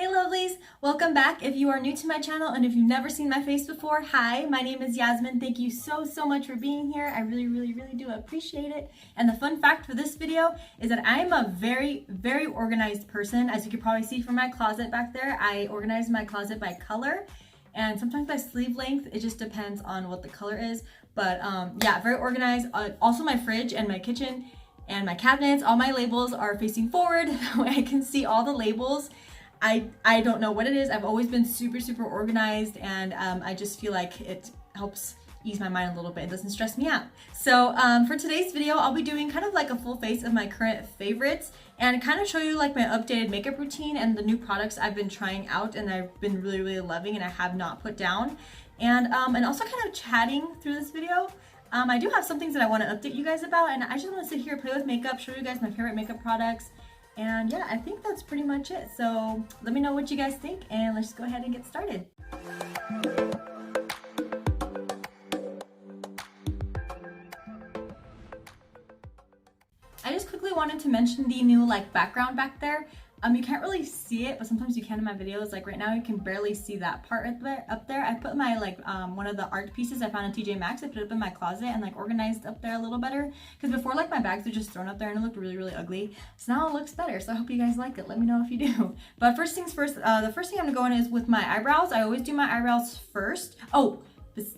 Hey lovelies, welcome back. If you are new to my channel and if you've never seen my face before, hi, my name is Yasmin. Thank you so much for being here. I really do appreciate it. And the fun fact for this video is that I am a very organized person. As you can probably see from my closet back there, I organize my closet by color and sometimes by sleeve length. It just depends on what the color is. But yeah, very organized. Also my fridge and my kitchen and my cabinets, all my labels are facing forward. That way I can see all the labels. I don't know what it is. I've always been super organized, and I just feel like it helps ease my mind a little bit. It doesn't stress me out. So for today's video, I'll be doing kind of like a full face of my current favorites and kind of show you like my updated makeup routine and the new products I've been trying out and I've been really loving and I have not put down. And also kind of chatting through this video. I do have some things that I want to update you guys about, and I just want to sit here, play with makeup, show you guys my favorite makeup products. And yeah, I think that's pretty much it. So let me know what you guys think and let's go ahead and get started. I just quickly wanted to mention the new like background back there. You can't really see it, but sometimes you can in my videos. Like right now, you can barely see that part up there. I put my like one of the art pieces I found at TJ Maxx. I put it up in my closet and like organized up there a little better. Because before, like my bags were just thrown up there and it looked really ugly. So now it looks better. So I hope you guys like it. Let me know if you do. But first things first, the first thing I'm gonna go in is with my eyebrows. I always do my eyebrows first. Oh.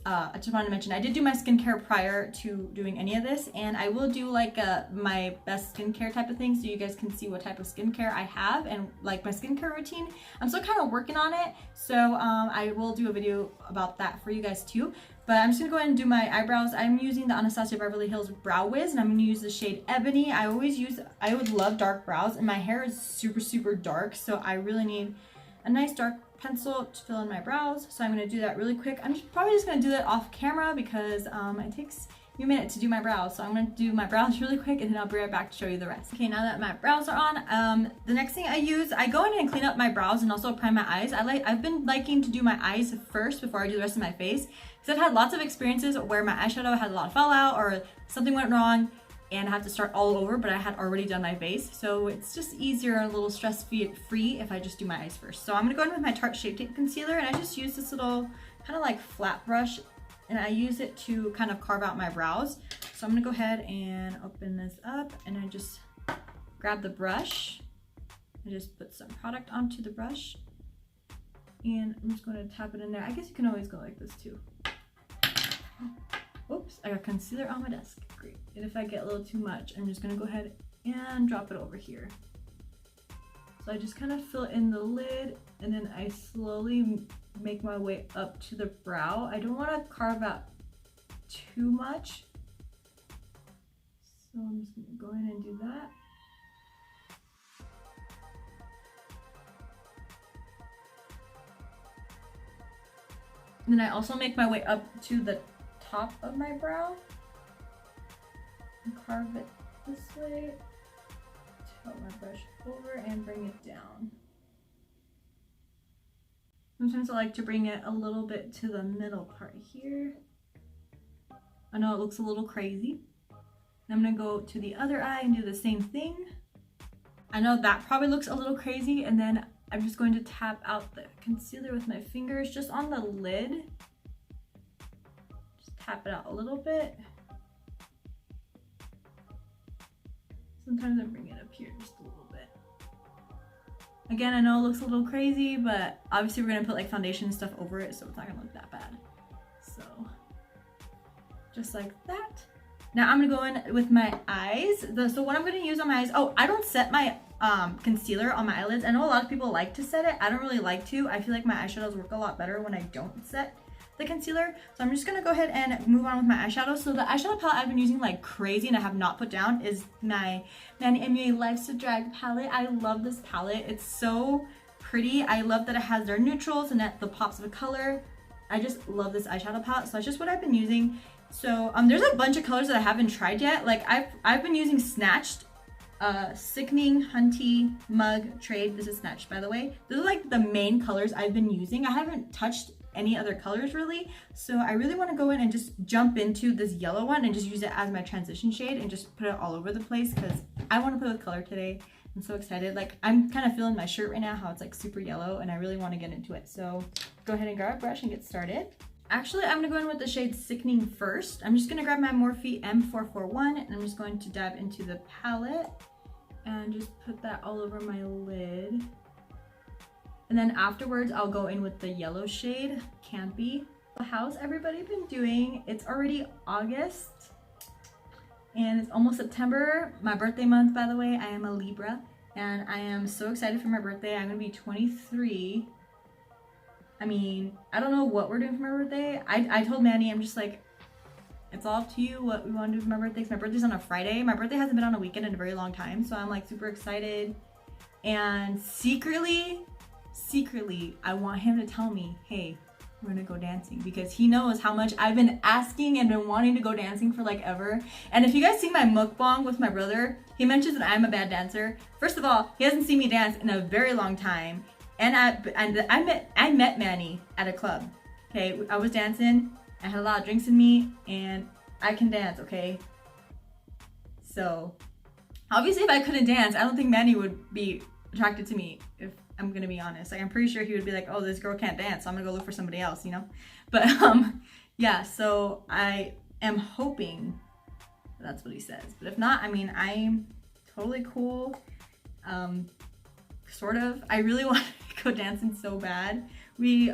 I just wanted to mention I did do my skincare prior to doing any of this, and I will do like my best skincare type of thing so you guys can see what type of skincare I have and like my skincare routine. I'm still kind of working on it, so I will do a video about that for you guys too. But I'm just gonna go ahead and do my eyebrows. I'm using the Anastasia Beverly Hills Brow Wiz, and I'm gonna use the shade Ebony. I would love dark brows, and my hair is super dark, so I really need a nice dark pencil to fill in my brows. So I'm gonna do that really quick. I'm probably just gonna do that off camera because it takes me a minute to do my brows. So I'm gonna do my brows really quick and then I'll be right back to show you the rest. Okay, now that my brows are on, the next thing I go in and clean up my brows and also prime my eyes. I've been liking to do my eyes first before I do the rest of my face because I've had lots of experiences where my eyeshadow had a lot of fallout or something went wrong and I have to start all over, but I had already done my base. So it's just easier and a little stress-free if I just do my eyes first. So I'm gonna go in with my Tarte Shape Tape Concealer, and I just use this little kind of like flat brush, and I use it to kind of carve out my brows. So I'm gonna go ahead and open this up, and I just grab the brush. I just put some product onto the brush, and I'm just gonna tap it in there. I guess you can always go like this too. Oops, I got concealer on my desk. Great. And if I get a little too much, I'm just gonna go ahead and drop it over here. So I just kind of fill in the lid and then I slowly make my way up to the brow. I don't want to carve out too much. So I'm just gonna go in and do that. And then I also make my way up to the top of my brow and carve it this way, tilt my brush over and bring it down. Sometimes I like to bring it a little bit to the middle part here. I know it looks a little crazy. I'm gonna go to the other eye and do the same thing. I know that probably looks a little crazy, and then I'm just going to tap out the concealer with my fingers just on the lid. Tap it out a little bit. Sometimes I bring it up here just a little bit. Again, I know it looks a little crazy, but obviously we're gonna put like foundation and stuff over it, so it's not gonna look that bad. So, just like that. Now I'm gonna go in with my eyes. So what I'm gonna use on my eyes, oh, I don't set my concealer on my eyelids. I know a lot of people like to set it. I don't really like to. I feel like my eyeshadows work a lot better when I don't set the concealer. So I'm just gonna go ahead and move on with my eyeshadow. So the eyeshadow palette I've been using like crazy and I have not put down is my Manny MUA Life's to Drag palette. I love this palette. It's so pretty. I love that it has their neutrals and the pops of color. I just love this eyeshadow palette. So that's just what I've been using. So there's a bunch of colors that I haven't tried yet. Like I've been using Snatched, Sickening, Hunty, Mug, Trade. This is Snatched, by the way. Those are like the main colors I've been using. I haven't touched any other colors really, so I really want to go in and just jump into this yellow one and just use it as my transition shade and just put it all over the place because I want to play with color today. I'm so excited. Like, I'm kind of feeling my shirt right now, how it's like super yellow, and I really want to get into it. So go ahead and grab a brush and get started. Actually, I'm gonna go in with the shade Sickening first. I'm just gonna grab my Morphe M441 and I'm just going to dab into the palette and just put that all over my lid. And then afterwards, I'll go in with the yellow shade, Campy. How's everybody been doing? It's already August and it's almost September. My birthday month, by the way. I am a Libra and I am so excited for my birthday. I'm gonna be 23. I mean, I don't know what we're doing for my birthday. I told Manny, I'm just like, it's all up to you what we want to do for my birthday. 'Cause my birthday's on a Friday. My birthday hasn't been on a weekend in a very long time. So I'm like super excited. And secretly, I want him to tell me, hey, we're gonna go dancing, because he knows how much I've been asking and been wanting to go dancing for like ever. And if you guys see my mukbang with my brother, he mentions that I'm a bad dancer. First of all, he hasn't seen me dance in a very long time. And I met Manny at a club. Okay, I was dancing, I had a lot of drinks in me, and I can dance, okay? So, obviously if I couldn't dance, I don't think Manny would be attracted to me, if I'm gonna be honest. Like, I'm pretty sure he would be like, oh, this girl can't dance, so I'm gonna go look for somebody else, you know? But, yeah, so I am hoping that's what he says. But if not, I mean, I'm totally cool. Sort of. I really want to go dancing so bad. We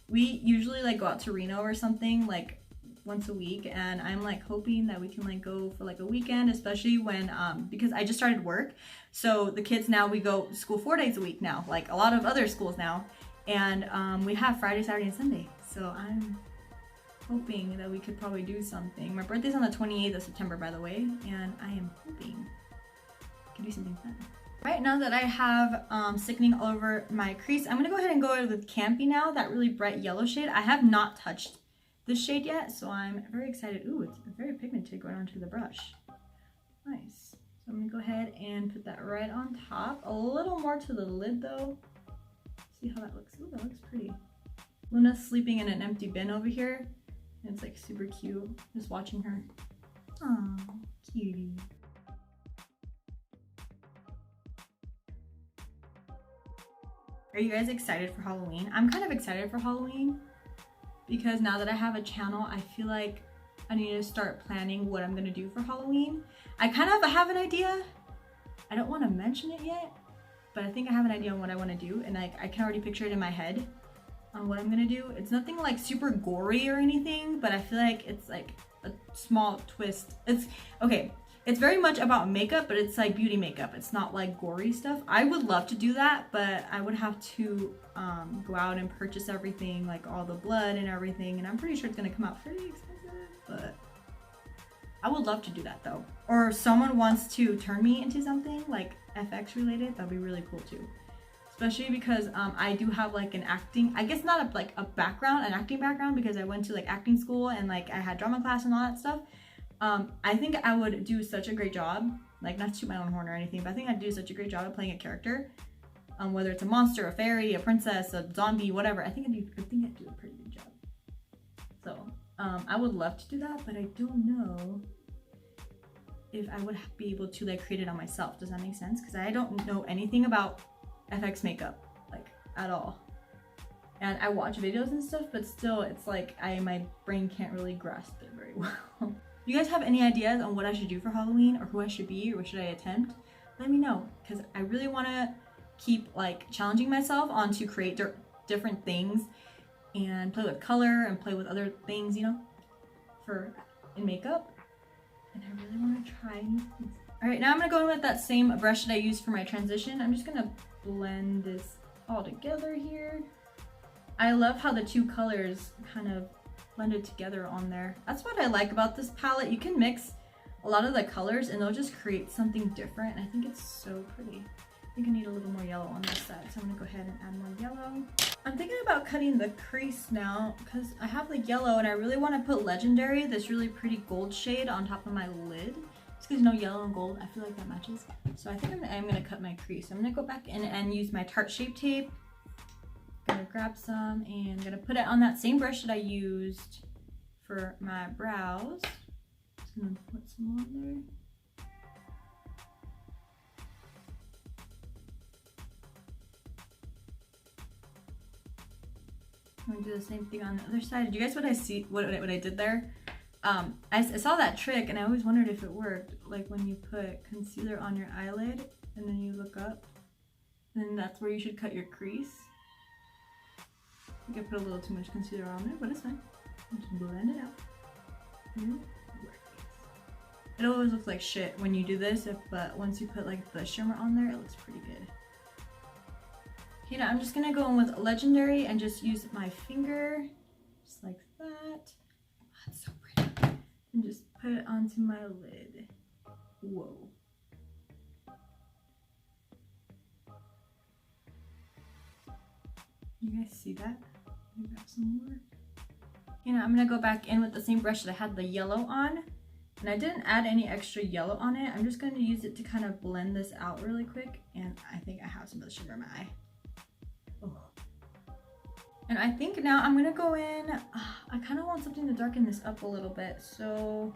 usually like go out to Reno or something like once a week, and I'm like hoping that we can like go for like a weekend, especially when because I just started work. So the kids now, we go to school 4 days a week now, like a lot of other schools now, and we have Friday, Saturday, and Sunday. So I'm hoping that we could probably do something. My birthday's on the 28th of September, by the way, and I am hoping we can do something fun. Right, now that I have Sickening all over my crease, I'm gonna go ahead and go with Campy now, that really bright yellow shade. I have not touched this shade yet, so I'm very excited. Ooh, it's very pigmented going onto the brush. Nice. So I'm gonna go ahead and put that right on top. A little more to the lid though. See how that looks. Ooh, that looks pretty. Luna's sleeping in an empty bin over here. And it's like super cute, just watching her. Aw, cutie. Are you guys excited for Halloween? I'm kind of excited for Halloween because now that I have a channel, I feel like I need to start planning what I'm gonna do for Halloween. I kind of have an idea. I don't want to mention it yet, but I think I have an idea on what I want to do, and I can already picture it in my head on what I'm gonna do. It's nothing like super gory or anything, but I feel like it's like a small twist. It's very much about makeup, but it's like beauty makeup. It's not like gory stuff. I would love to do that, but I would have to go out and purchase everything, like all the blood and everything, and I'm pretty sure it's gonna come out pretty expensive, but I would love to do that though. Or if someone wants to turn me into something like FX related, that'd be really cool too. Especially because I do have like an acting, I guess not an acting background, because I went to like acting school and like I had drama class and all that stuff. I think I would do such a great job, like not to toot my own horn or anything, but I think I'd do such a great job of playing a character, whether it's a monster, a fairy, a princess, a zombie, whatever. I think I'd do a pretty good job. So I would love to do that, but I don't know if I would be able to like create it on myself. Does that make sense? Because I don't know anything about FX makeup, like at all. And I watch videos and stuff, but still it's like my brain can't really grasp it very well. You guys have any ideas on what I should do for Halloween, or who I should be, or what should I attempt? Let me know, because I really want to keep like challenging myself on to create different things and play with color and play with other things, you know, in makeup. And I really want to try new things. All right, now I'm gonna go in with that same brush that I used for my transition. I'm just gonna blend this all together here. I love how the two colors kind of blended together on there. That's what I like about this palette. You can mix a lot of the colors and they'll just create something different. I think it's so pretty. I think I need a little more yellow on this side, so I'm gonna go ahead and add more yellow. I'm thinking about cutting the crease now because I have the yellow and I really want to put Legendary, this really pretty gold shade, on top of my lid. Just because, you know, yellow and gold, I feel like that matches. So I think I'm gonna cut my crease. I'm gonna go back in and use my Tarte Shape Tape. Gonna grab some and I'm gonna put it on that same brush that I used for my brows. Just gonna put some on there. I'm gonna do the same thing on the other side. Did you guys what I did there? I saw that trick and I always wondered if it worked. Like when you put concealer on your eyelid and then you look up, then that's where you should cut your crease. I think I put a little too much concealer on there, but it's fine. Just blend it out. It always looks like shit when you do this, but once you put like the shimmer on there, it looks pretty good. Okay, now I'm just gonna go in with Legendary and just use my finger, just like that. Oh, that's so pretty. And just put it onto my lid. Whoa. You guys see that? Let me grab some more. Okay, now I'm gonna go back in with the same brush that I had the yellow on. And I didn't add any extra yellow on it. I'm just going to use it to kind of blend this out really quick. And I think I have some of the shimmer in my eye. Oh. And I think now I'm going to go in. I kind of want something to darken this up a little bit. So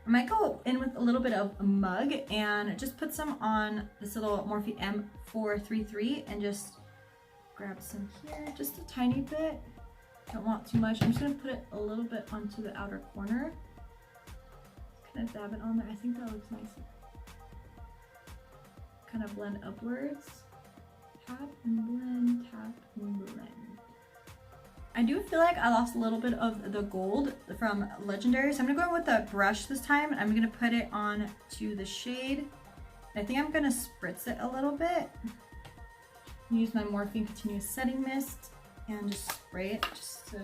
I might go in with a little bit of Mug and just put some on this little Morphe M433 and just grab some here. Just a tiny bit. Don't want too much. I'm just going to put it a little bit onto the outer corner. Kind of dab it on there. I think that looks nice. Kind of blend upwards. Tap and blend, tap and blend. I do feel like I lost a little bit of the gold from Legendary, so I'm gonna go in with a brush this time and I'm gonna put it on to the shade. I think I'm gonna spritz it a little bit. Use my Morphe Continuous Setting Mist and just spray it just to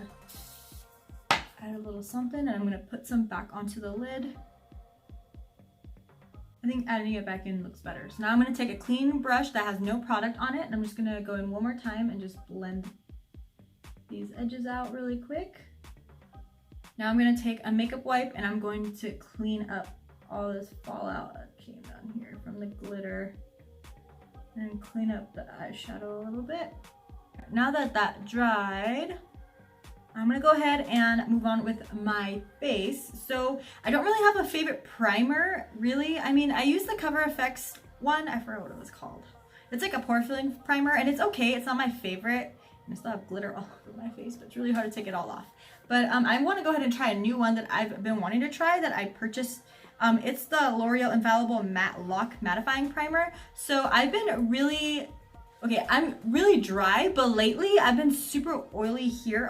add a little something, and I'm gonna put some back onto the lid. I think adding it back in looks better. So now I'm gonna take a clean brush that has no product on it and I'm just gonna go in one more time and just blend these edges out really quick. Now I'm gonna take a makeup wipe and I'm going to clean up all this fallout that came down here from the glitter and clean up the eyeshadow a little bit. Now that that dried, I'm gonna go ahead and move on with my face. So I don't really have a favorite primer, really. I mean, I use the Cover FX one. I forgot what it was called. It's like a pore filling primer and it's okay. It's not my favorite. And I still have glitter all over my face, but it's really hard to take it all off. But I wanna go ahead and try a new one that I've been wanting to try that I purchased. It's the L'Oreal Infallible Matte Lock Mattifying Primer. So I've been really, okay, I'm really dry, but lately I've been super oily here,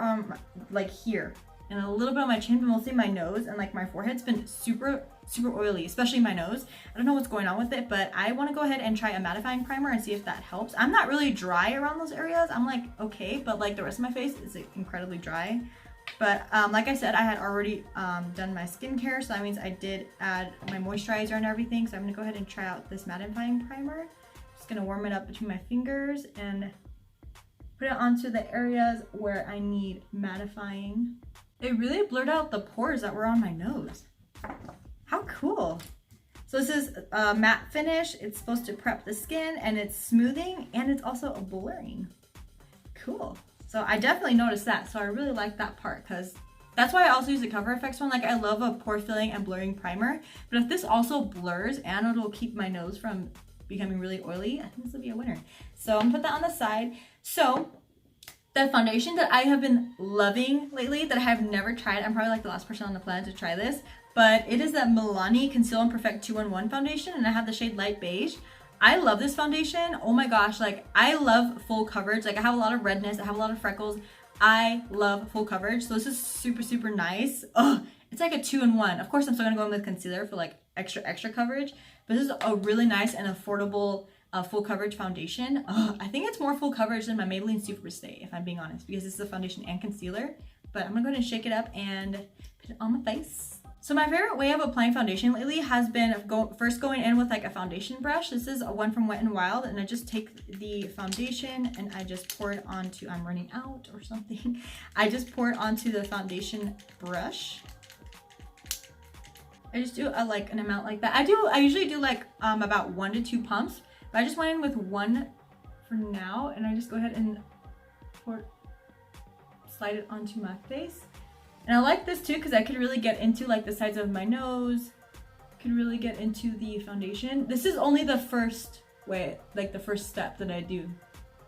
like here, and a little bit on my chin, but mostly my nose and like my forehead's been super oily, especially my nose. I don't know what's going on with it, but I want to go ahead and try a mattifying primer and see if that helps. I'm not really dry around those areas. I'm like, okay, but like the rest of my face is incredibly dry. But like I said, I had already done my skincare, so that means I did add my moisturizer and everything. So I'm gonna go ahead and try out this mattifying primer. Just gonna warm it up between my fingers and put it onto the areas where I need mattifying. It really blurred out the pores that were on my nose. How cool. So this is a matte finish. It's supposed to prep the skin and it's smoothing and it's also a blurring. Cool. So I definitely noticed that. So I really like that part because that's why I also use the Cover FX one. Like I love a pore filling and blurring primer, but if this also blurs and it'll keep my nose from becoming really oily, I think this will be a winner. So I'm gonna put that on the side. So the foundation that I have been loving lately that I have never tried, I'm probably like the last person on the planet to try this, but it is the Milani Conceal and Perfect 2-in-1 foundation and I have the shade Light Beige. I love this foundation. Oh my gosh, like I love full coverage. Like I have a lot of redness, I have a lot of freckles. I love full coverage. So this is super nice. Oh, it's like a 2-in-1. Of course, I'm still gonna go in with concealer for like extra coverage, but this is a really nice and affordable full coverage foundation. I think it's more full coverage than my Maybelline Superstay, if I'm being honest, because this is a foundation and concealer. But I'm gonna go ahead and shake it up and put it on my face. So my favorite way of applying foundation lately has been first going in with like a foundation brush. This is a one from Wet n Wild, and I just take the foundation and I just pour it onto, I'm running out or something. I just pour it onto the foundation brush. I just do an amount like that. I usually do like about 1 to 2 pumps, but I just went in with 1 for now, and I just go ahead and slide it onto my face. And I like this too because I could really get into like the sides of my nose, could really get into the foundation. This is only the first way, like the first step that I do.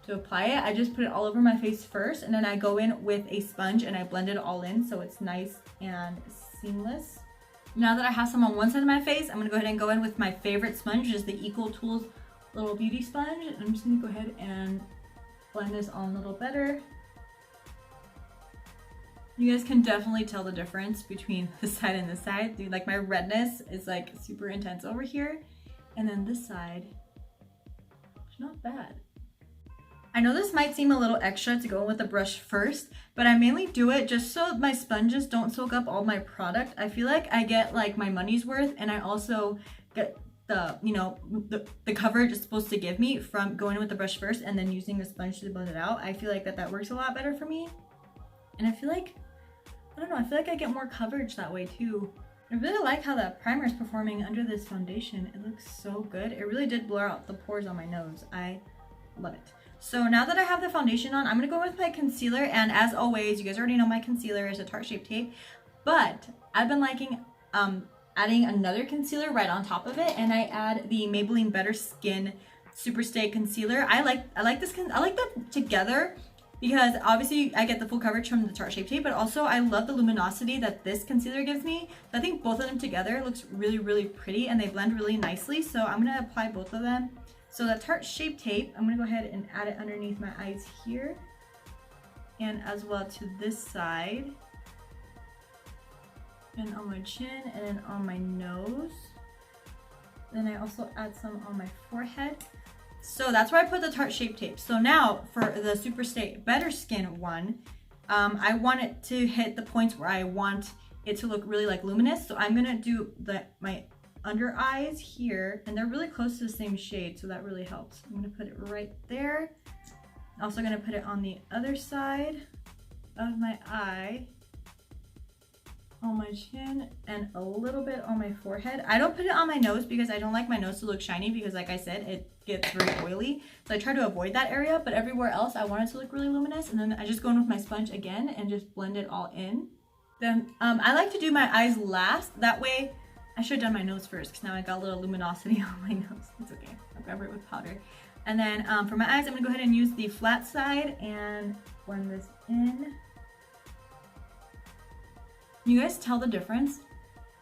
to apply it. I just put it all over my face first, and then I go in with a sponge and I blend it all in so it's nice and seamless. Now that I have some on one side of my face, I'm gonna go ahead and go in with my favorite sponge, which is the Equal Tools little beauty sponge. And I'm just gonna go ahead and blend this on a little better. You guys can definitely tell the difference between this side and this side. Dude, like my redness is like super intense over here. And then this side, it's not bad. I know this might seem a little extra to go in with the brush first, but I mainly do it just so my sponges don't soak up all my product. I feel like I get like my money's worth, and I also get the, you know, the coverage it's supposed to give me from going in with the brush first and then using the sponge to blend it out. I feel like that works a lot better for me. And I feel like, I don't know, I feel like I get more coverage that way too. I really like how the primer is performing under this foundation. It looks so good. It really did blur out the pores on my nose. I love it. So now that I have the foundation on, I'm gonna go with my concealer, and as always, you guys already know my concealer is a Tarte Shape Tape, but I've been liking adding another concealer right on top of it, and I add the Maybelline Better Skin Super Stay Concealer. I like them together because obviously I get the full coverage from the Tarte Shape Tape, but also I love the luminosity that this concealer gives me. So I think both of them together looks really, really pretty, and they blend really nicely. So I'm gonna apply both of them. So the Tarte Shape Tape, I'm gonna go ahead and add it underneath my eyes here, and as well to this side, and on my chin, and then on my nose. Then I also add some on my forehead. So that's where I put the Tarte Shape Tape. So now for the Super Stay Better Skin one, I want it to hit the points where I want it to look really like luminous. So I'm gonna do my under eyes here, and they're really close to the same shade, so that really helps. I'm gonna put it right there. Also gonna put it on the other side of my eye, on my chin, and a little bit on my forehead. I don't put it on my nose because I don't like my nose to look shiny, because like I said, it gets very oily. So I try to avoid that area, but everywhere else I want it to look really luminous, and then I just go in with my sponge again and just blend it all in. Then I like to do my eyes last. That way, I should have done my nose first because now I got a little luminosity on my nose. It's okay, I'll cover it with powder. And then for my eyes, I'm gonna go ahead and use the flat side and blend this in. You guys tell the difference?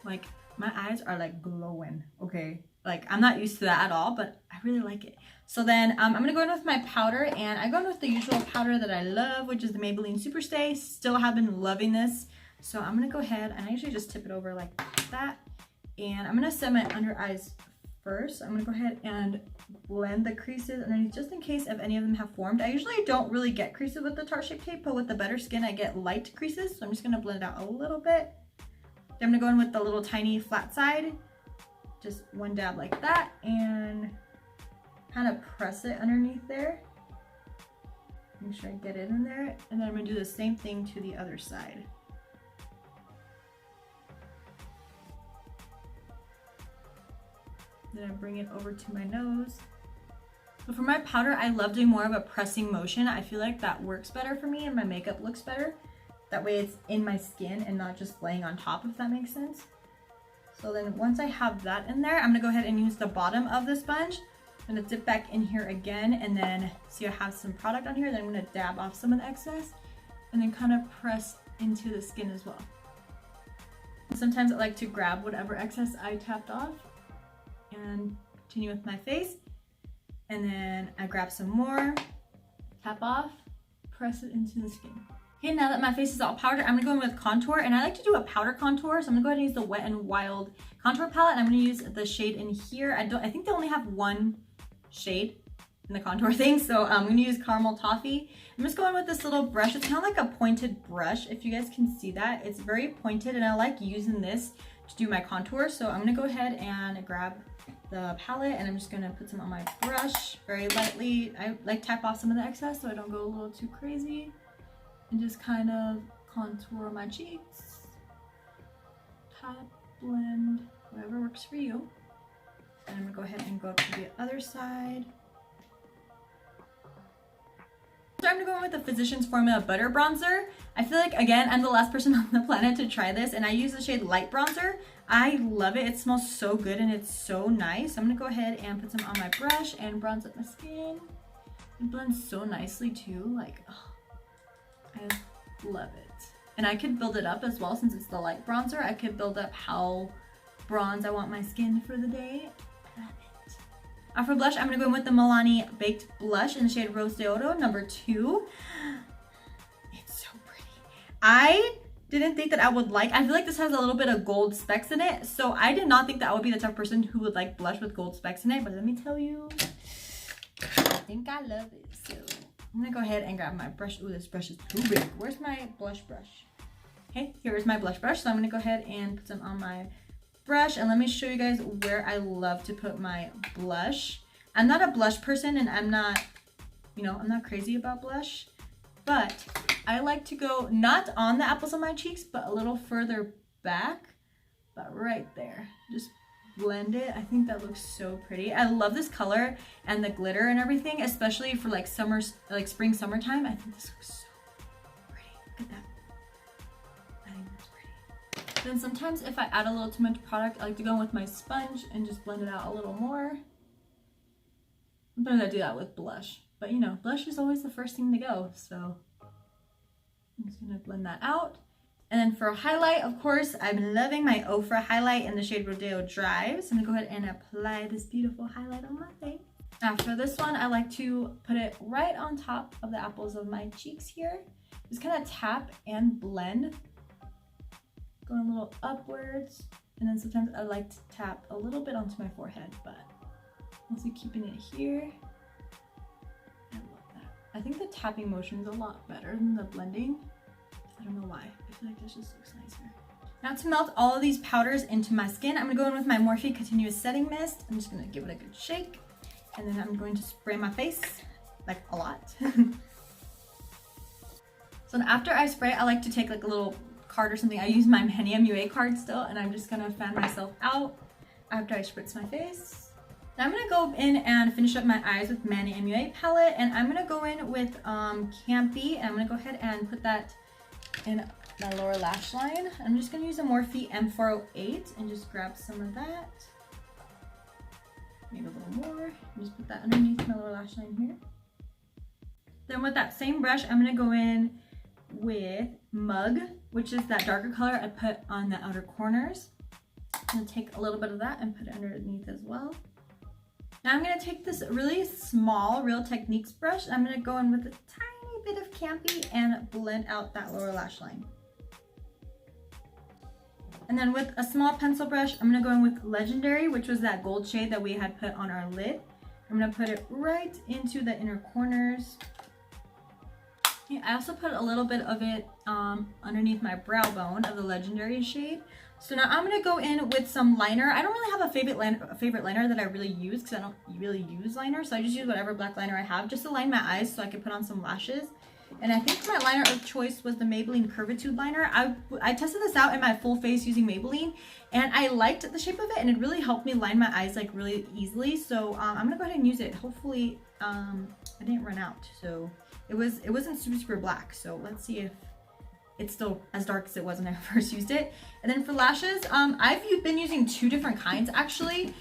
Like my eyes are like glowing, okay? Like I'm not used to that at all, but I really like it. So then I'm gonna go in with my powder, and I go in with the usual powder that I love, which is the Maybelline Superstay. Still have been loving this. So I'm gonna go ahead, and I usually just tip it over like that. And I'm gonna set my under eyes first. I'm gonna go ahead and blend the creases underneath just in case if any of them have formed. I usually don't really get creases with the Tarte Shape Tape, but with the Better Skin, I get light creases. So I'm just gonna blend it out a little bit. Then I'm gonna go in with the little tiny flat side. Just one dab like that, and kind of press it underneath there. Make sure I get it in there. And then I'm gonna do the same thing to the other side. Then I bring it over to my nose. But for my powder, I love doing more of a pressing motion. I feel like that works better for me, and my makeup looks better. That way it's in my skin and not just laying on top, if that makes sense. So then once I have that in there, I'm gonna go ahead and use the bottom of the sponge. I'm gonna dip back in here again, and then see I have some product on here. Then I'm gonna dab off some of the excess and then kind of press into the skin as well. Sometimes I like to grab whatever excess I tapped off and continue with my face, and then I grab some more, tap off, press it into the skin. Okay, now that my face is all powdered, I'm gonna go in with contour, and I like to do a powder contour, so I'm gonna go ahead and use the Wet n Wild contour palette, and I'm gonna use the shade in here. I think they only have one shade in the contour thing, so I'm gonna use Caramel Toffee. I'm just going with this little brush. It's kind of like a pointed brush, if you guys can see that. It's very pointed, and I like using this to do my contour, so I'm gonna go ahead and grab the palette, and I'm just gonna put some on my brush very lightly. I like tap off some of the excess so I don't go a little too crazy, and just kind of contour my cheeks. Tap, blend, whatever works for you. And I'm gonna go ahead and go up to the other side. So I'm gonna go in with the Physicians Formula Butter Bronzer. I feel like, again, I'm the last person on the planet to try this, and I use the shade Light Bronzer. I love it. It smells so good, and it's so nice. I'm gonna go ahead and put some on my brush and bronze up my skin. It blends so nicely too, like, oh, I love it. And I could build it up as well since it's the light bronzer. I could build up how bronze I want my skin for the day. Love it. For blush, I'm gonna go in with the Milani Baked Blush in the shade Rose de Oro, number 2. It's so pretty. I didn't think that I would like, I feel like this has a little bit of gold specks in it. So I did not think that I would be the type of person who would like blush with gold specks in it. But let me tell you, I think I love it. So I'm gonna go ahead and grab my brush. Ooh, this brush is too big. Where's my blush brush? Okay, here's my blush brush. So I'm gonna go ahead and put some on my brush. And let me show you guys where I love to put my blush. I'm not a blush person and I'm not, you know, I'm not crazy about blush. But I like to go not on the apples of my cheeks, but a little further back, but right there. Just blend it. I think that looks so pretty. I love this color and the glitter and everything, especially for like summer, like spring, summertime. I think this looks so pretty. Look at that. I think that's pretty. Then sometimes if I add a little too much product, I like to go in with my sponge and just blend it out a little more. Sometimes I do that with blush. But you know, blush is always the first thing to go, so I'm just gonna blend that out. And then for highlight, of course, I've been loving my Ofra highlight in the shade Rodeo Drive. So I'm gonna go ahead and apply this beautiful highlight on my face. After this one, I like to put it right on top of the apples of my cheeks here. Just kind of tap and blend, going a little upwards. And then sometimes I like to tap a little bit onto my forehead, but also keeping it here. I think the tapping motion is a lot better than the blending. I don't know why. I feel like this just looks nicer. Now to melt all of these powders into my skin, I'm gonna go in with my Morphe Continuous Setting Mist. I'm just gonna give it a good shake. And then I'm going to spray my face, like a lot. So after I spray, I like to take like a little card or something. I use my Manny MUA card still, and I'm just gonna fan myself out after I spritz my face. Now I'm gonna go in and finish up my eyes with Manny MUA palette, and I'm gonna go in with Campy, and I'm gonna go ahead and put that in my lower lash line. I'm just gonna use a Morphe M408 and just grab some of that. Maybe a little more. Just put that underneath my lower lash line here. Then with that same brush, I'm gonna go in with Mug, which is that darker color I put on the outer corners. I'm gonna take a little bit of that and put it underneath as well. Now I'm gonna take this really small Real Techniques brush. I'm gonna go in with a tiny bit of Campy and blend out that lower lash line. And then with a small pencil brush, I'm gonna go in with Legendary, which was that gold shade that we had put on our lid. I'm gonna put it right into the inner corners. Yeah, I also put a little bit of it underneath my brow bone of the Legendary shade. So now I'm gonna go in with some liner. I don't really have a favorite liner that I really use because I don't really use liner. So I just use whatever black liner I have just to line my eyes so I can put on some lashes. And I think my liner of choice was the Maybelline Curvitude liner. I tested this out in my full face using Maybelline, and I liked the shape of it, and it really helped me line my eyes like really easily. So I'm gonna go ahead and use it. Hopefully I didn't run out. So it wasn't super black. So let's see if it's still as dark as it was when I first used it. And then for lashes, I've been using 2 different kinds actually.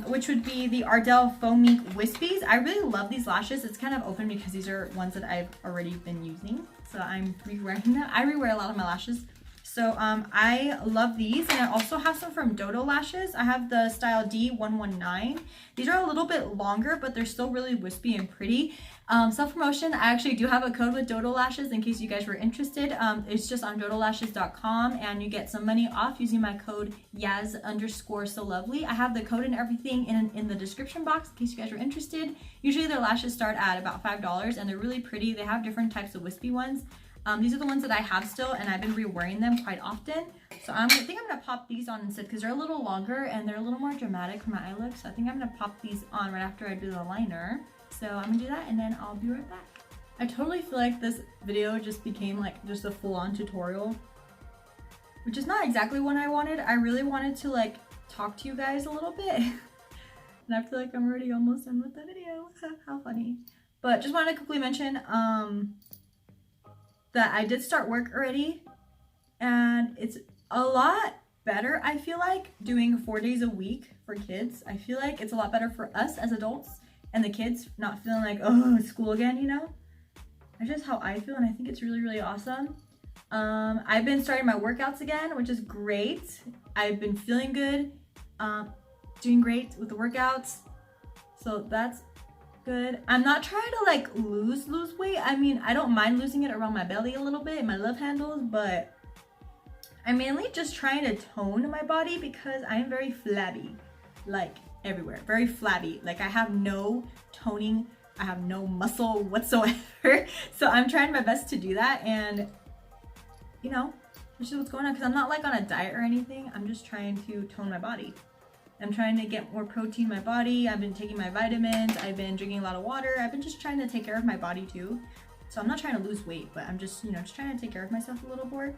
Which would be the Ardell Foamink Wispies. I really love these lashes. It's kind of open because these are ones that I've already been using. So I'm re-wearing them. I re-wear a lot of my lashes. So I love these, and I also have some from Dodo Lashes. I have the style D119. These are a little bit longer, but they're still really wispy and pretty. Self-promotion, I actually do have a code with Dodo Lashes in case you guys were interested. It's just on dodolashes.com, and you get some money off using my code Yaz_SoLovely. I have the code and everything in the description box in case you guys were interested. Usually their lashes start at about $5, and they're really pretty. They have different types of wispy ones. These are the ones that I have still, and I've been re-wearing them quite often. So I think I'm gonna pop these on instead because they're a little longer and they're a little more dramatic for my eye look. So I think I'm gonna pop these on right after I do the liner. So I'm gonna do that, and then I'll be right back. I totally feel like this video just became like just a full-on tutorial, which is not exactly what I wanted. I really wanted to like talk to you guys a little bit. And I feel like I'm already almost done with the video. How funny. But just wanted to quickly mention that I did start work already, and it's a lot better, I feel like, doing 4 days a week for kids. I feel like it's a lot better for us as adults and the kids not feeling like, oh, it's school again, you know? That's just how I feel, and I think it's really, really awesome. I've been starting my workouts again, which is great. I've been feeling good, doing great with the workouts, so that's good. I'm not trying to like lose weight. I mean, I don't mind losing it around my belly a little bit, my love handles, but I'm mainly just trying to tone my body because I'm very flabby, like everywhere, very flabby. Like I have no toning, I have no muscle whatsoever. So I'm trying my best to do that, and you know, this is what's going on, because I'm not like on a diet or anything. I'm just trying to tone my body. I'm trying to get more protein in my body. I've been taking my vitamins. I've been drinking a lot of water. I've been just trying to take care of my body too. So I'm not trying to lose weight, but I'm just, you know, just trying to take care of myself a little more.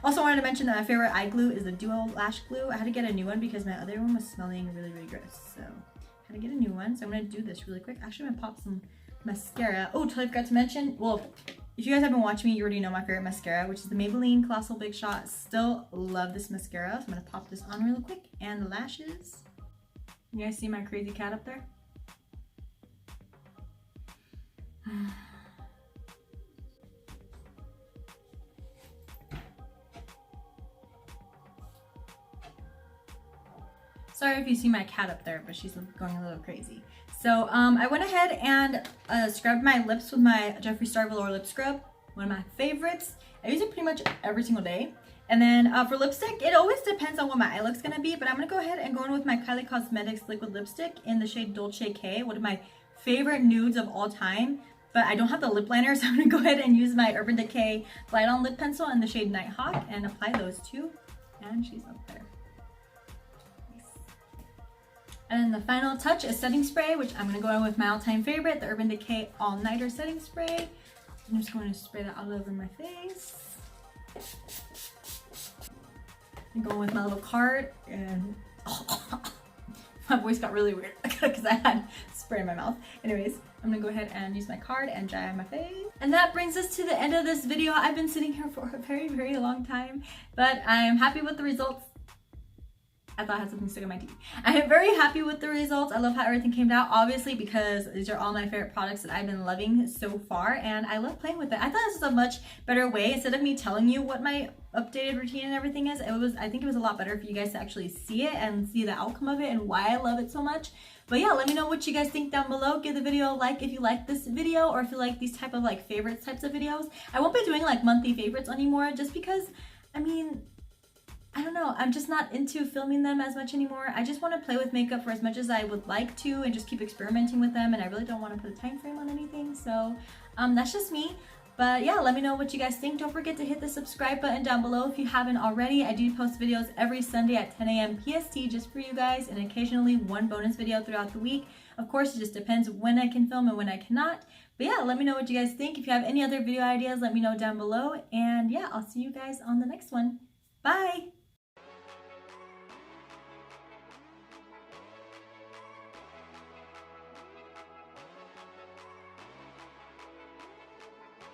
Also wanted to mention that my favorite eye glue is the Duo Lash Glue. I had to get a new one because my other one was smelling really, really gross. So I had to get a new one. So I'm gonna do this really quick. Actually, I'm gonna pop some mascara. Oh, totally forgot to mention, well, if you guys have been watching me, you already know my favorite mascara, which is the Maybelline Colossal Big Shot. Still love this mascara, so I'm gonna pop this on real quick. And the lashes. You guys see my crazy cat up there? Sorry if you see my cat up there, but she's going a little crazy. So I went ahead and scrubbed my lips with my Jeffree Star Velour Lip Scrub, one of my favorites. I use it pretty much every single day. And then for lipstick, it always depends on what my eye look's gonna be, but I'm gonna go ahead and go in with my Kylie Cosmetics liquid lipstick in the shade Dolce K, one of my favorite nudes of all time. But I don't have the lip liner, so I'm gonna go ahead and use my Urban Decay Glide On Lip Pencil in the shade Nighthawk and apply those two. And she's up there. And then the final touch is setting spray, which I'm going to go in with my all-time favorite, the Urban Decay All Nighter Setting Spray. I'm just going to spray that all over my face. I'm going with my little card, and my voice got really weird because I had spray in my mouth. Anyways, I'm going to go ahead and use my card and dry on my face. And that brings us to the end of this video. I've been sitting here for a very, very long time, but I am happy with the results. I thought I had something stuck in my teeth. I am very happy with the results. I love how everything came out, obviously, because these are all my favorite products that I've been loving so far, and I love playing with it. I thought this was a much better way. Instead of me telling you what my updated routine and everything is, I think it was a lot better for you guys to actually see it and see the outcome of it and why I love it so much. But yeah, let me know what you guys think down below. Give the video a like if you like this video, or if you like these type of like favorites types of videos. I won't be doing like monthly favorites anymore, just because, I mean, I don't know, I'm just not into filming them as much anymore. I just want to play with makeup for as much as I would like to and just keep experimenting with them, and I really don't want to put a time frame on anything. So that's just me. But yeah, let me know what you guys think. Don't forget to hit the subscribe button down below if you haven't already. I do post videos every Sunday at 10 a.m. PST just for you guys, and occasionally one bonus video throughout the week. Of course, it just depends when I can film and when I cannot. But yeah, let me know what you guys think. If you have any other video ideas, let me know down below. And yeah, I'll see you guys on the next one. Bye!